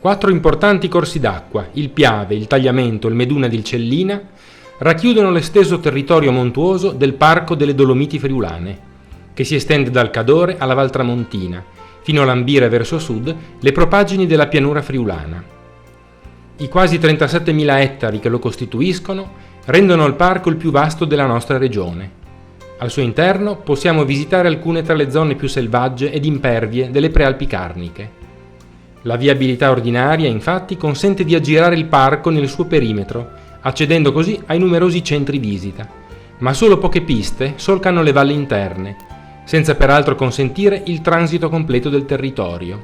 4 importanti corsi d'acqua, il Piave, il Tagliamento, il Meduna ed il Cellina, racchiudono l'esteso territorio montuoso del Parco delle Dolomiti Friulane, che si estende dal Cadore alla Val Tramontina, fino a lambire verso sud le propaggini della pianura friulana. I quasi 37.000 ettari che lo costituiscono rendono il parco il più vasto della nostra regione. Al suo interno possiamo visitare alcune tra le zone più selvagge ed impervie delle prealpi carniche. La viabilità ordinaria, infatti, consente di aggirare il parco nel suo perimetro, accedendo così ai numerosi centri visita, ma solo poche piste solcano le valli interne, senza peraltro consentire il transito completo del territorio.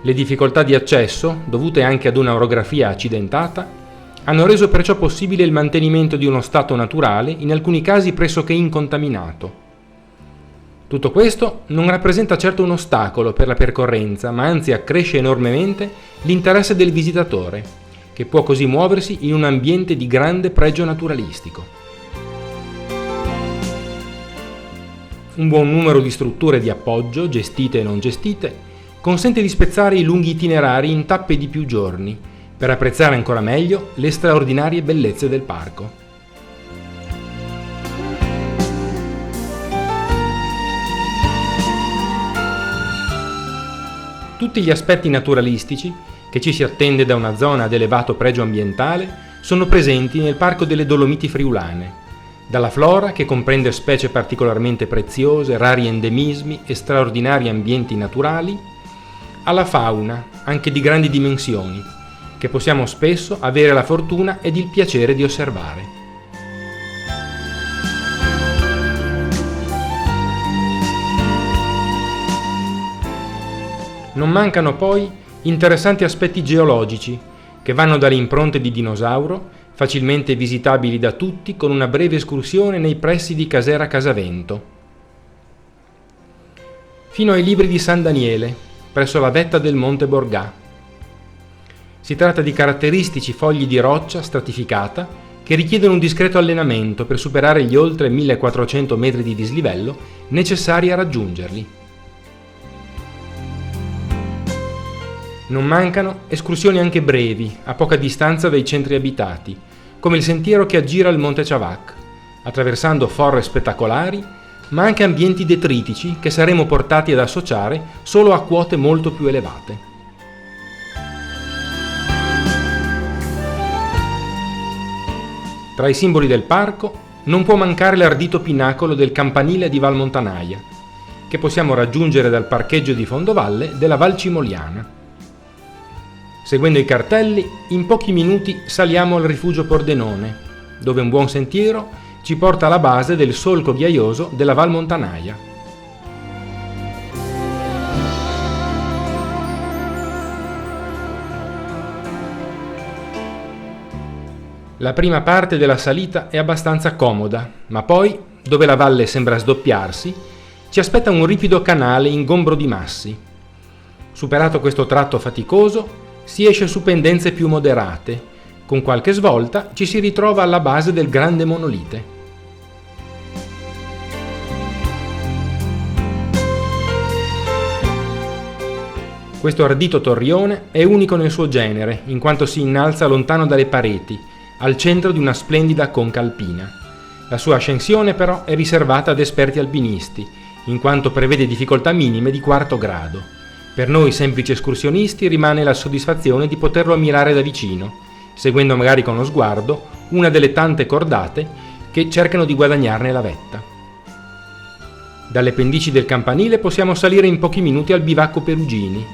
Le difficoltà di accesso, dovute anche ad una orografia accidentata, hanno reso perciò possibile il mantenimento di uno stato naturale, in alcuni casi pressoché incontaminato. Tutto questo non rappresenta certo un ostacolo per la percorrenza, ma anzi accresce enormemente l'interesse del visitatore, che può così muoversi in un ambiente di grande pregio naturalistico. Un buon numero di strutture di appoggio, gestite e non gestite, consente di spezzare i lunghi itinerari in tappe di più giorni, per apprezzare ancora meglio le straordinarie bellezze del parco. Tutti gli aspetti naturalistici che ci si attende da una zona ad elevato pregio ambientale sono presenti nel Parco delle Dolomiti Friulane, dalla flora che comprende specie particolarmente preziose, rari endemismi e straordinari ambienti naturali, alla fauna, anche di grandi dimensioni, che possiamo spesso avere la fortuna ed il piacere di osservare. Non mancano poi interessanti aspetti geologici, che vanno dalle impronte di dinosauro, facilmente visitabili da tutti con una breve escursione nei pressi di Casera Casavento, fino ai Libri di San Daniele, presso la vetta del Monte Borgà. Si tratta di caratteristici fogli di roccia stratificata che richiedono un discreto allenamento per superare gli oltre 1400 metri di dislivello necessari a raggiungerli. Non mancano escursioni anche brevi, a poca distanza dai centri abitati, come il sentiero che aggira il Monte Ciavac, attraversando forre spettacolari, ma anche ambienti detritici che saremo portati ad associare solo a quote molto più elevate. Tra i simboli del parco non può mancare l'ardito pinnacolo del campanile di Val Montanaia, che possiamo raggiungere dal parcheggio di fondovalle della Val Cimoliana. Seguendo i cartelli, in pochi minuti saliamo al rifugio Pordenone, dove un buon sentiero ci porta alla base del solco ghiaioso della Val Montanaia. La prima parte della salita è abbastanza comoda, ma poi, dove la valle sembra sdoppiarsi, ci aspetta un ripido canale ingombro di massi. Superato questo tratto faticoso, si esce su pendenze più moderate. Con qualche svolta ci si ritrova alla base del grande monolite. Questo ardito torrione è unico nel suo genere, in quanto si innalza lontano dalle pareti, al centro di una splendida conca alpina. La sua ascensione però è riservata ad esperti alpinisti, in quanto prevede difficoltà minime di 4° grado. Per noi semplici escursionisti rimane la soddisfazione di poterlo ammirare da vicino, seguendo magari con lo sguardo una delle tante cordate che cercano di guadagnarne la vetta. Dalle pendici del campanile possiamo salire in pochi minuti al bivacco Perugini,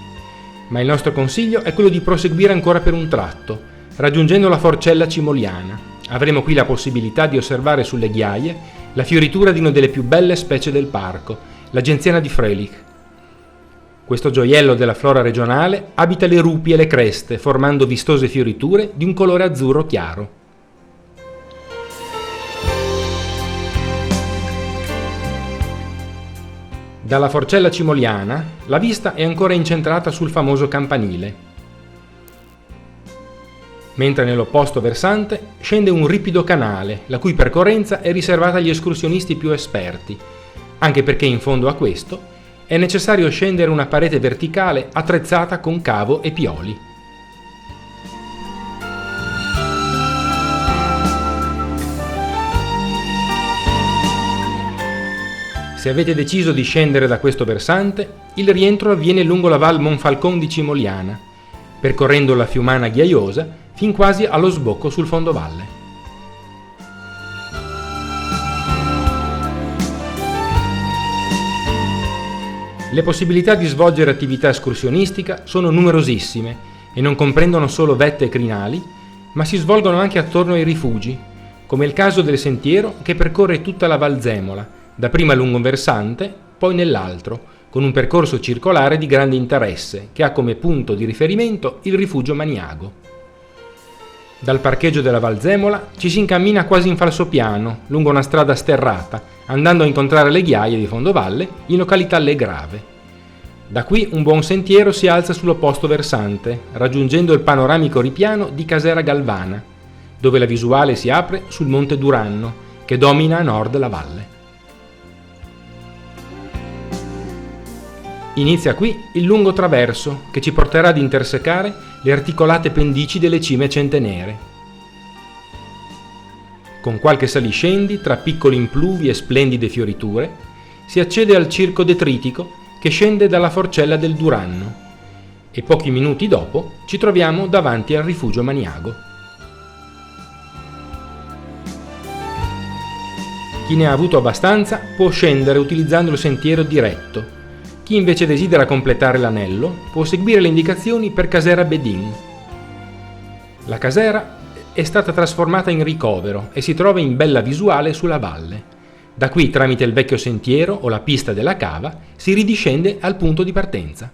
ma il nostro consiglio è quello di proseguire ancora per un tratto, raggiungendo la Forcella Cimoliana. Avremo qui la possibilità di osservare sulle ghiaie la fioritura di una delle più belle specie del parco, la genziana di Freilich. Questo gioiello della flora regionale abita le rupi e le creste, formando vistose fioriture di un colore azzurro chiaro. Dalla Forcella Cimoliana la vista è ancora incentrata sul famoso campanile, mentre nell'opposto versante scende un ripido canale, la cui percorrenza è riservata agli escursionisti più esperti, anche perché in fondo a questo è necessario scendere una parete verticale attrezzata con cavo e pioli. Se avete deciso di scendere da questo versante, il rientro avviene lungo la Val Monfalcon di Cimoliana, percorrendo la fiumana ghiaiosa fin quasi allo sbocco sul fondovalle. Le possibilità di svolgere attività escursionistica sono numerosissime e non comprendono solo vette e crinali, ma si svolgono anche attorno ai rifugi, come il caso del sentiero che percorre tutta la Val Zemola, dapprima lungo un versante, poi nell'altro, con un percorso circolare di grande interesse che ha come punto di riferimento il rifugio Maniago. Dal parcheggio della Val Zemola ci si incammina quasi in falsopiano, lungo una strada sterrata, andando a incontrare le ghiaie di fondovalle in località Le Grave. Da qui un buon sentiero si alza sull'opposto versante, raggiungendo il panoramico ripiano di Casera Galvana, dove la visuale si apre sul Monte Duranno, che domina a nord la valle. Inizia qui il lungo traverso che ci porterà ad intersecare le articolate pendici delle cime centenere. Con qualche saliscendi, tra piccoli impluvi e splendide fioriture, si accede al circo detritico che scende dalla forcella del Duranno e pochi minuti dopo ci troviamo davanti al rifugio Maniago. Chi ne ha avuto abbastanza può scendere utilizzando il sentiero diretto. Chi invece desidera completare l'anello può seguire le indicazioni per Casera Bedin. La casera è stata trasformata in ricovero e si trova in bella visuale sulla valle. Da qui, tramite il vecchio sentiero o la pista della cava, si ridiscende al punto di partenza.